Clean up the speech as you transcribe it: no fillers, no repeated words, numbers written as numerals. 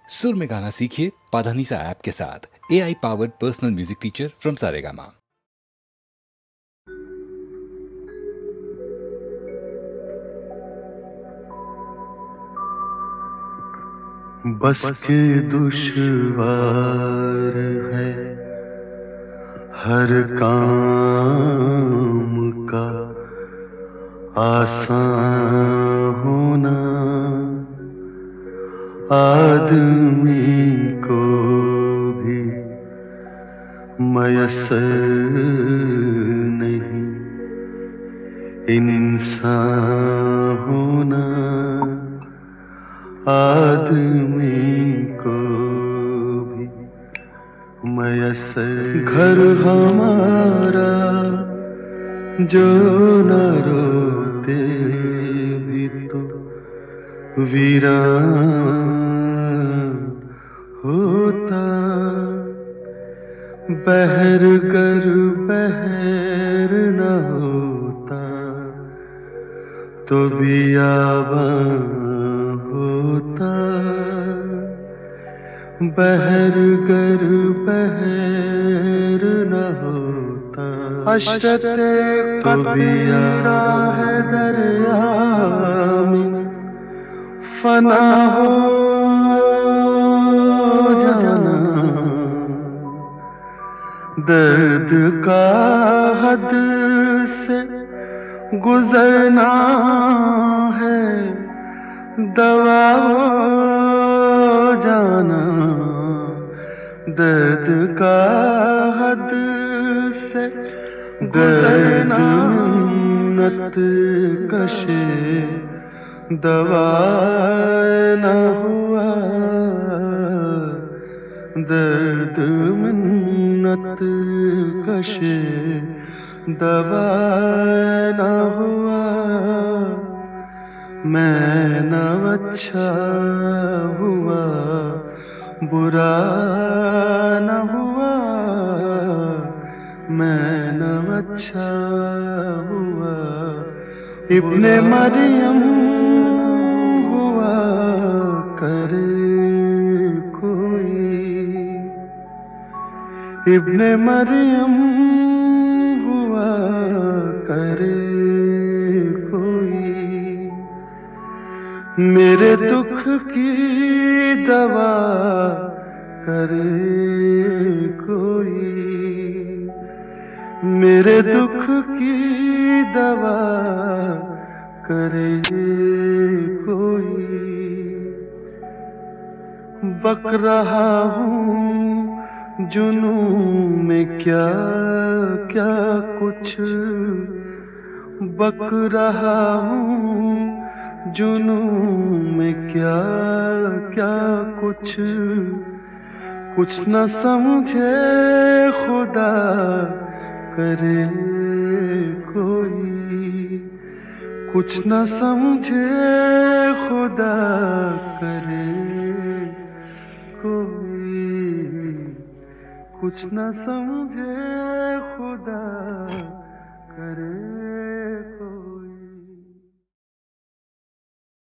सुर में गाना सीखिए पाधानीसा ऐप के साथ। AI powered personal music teacher from Saregama. बस के दुश्वार है हर काम का आसान होना, आदमी को भी मयस्सर नहीं इंसान होना, आदमी को भी मयस्सर। घर हमारा जो न रोते भी तो वीरान होता, बहर गर बहर न होता तो बियाबान होता, बहर गर बहर न होता। हशरते तो बियारा है दरिया में फना हो जाना, दर्द का हद से गुजरना है, दवा हो जाना, दर्द का हद से गुजरना, मिन्नत कशे दवा न हुआ, दर्द मिन्नत कशे दवा न हुआ। मैं न अच्छा हुआ बुरा न हुआ, मैं न अच्छा हुआ इब्ने मरियम हुआ करे कोई, इब्ने मरियम हुआ करे कोई, मेरे दुख की दवा करे कोई, मेरे दुख की दवा करे कोई। बक रहा हूँ जुनून में क्या क्या कुछ, बक रहा हूँ जुनून में क्या क्या कुछ, कुछ न समझे खुदा करे कोई, कुछ न समझे खुदा करे कोई, कुछ न समझे खुदा करे।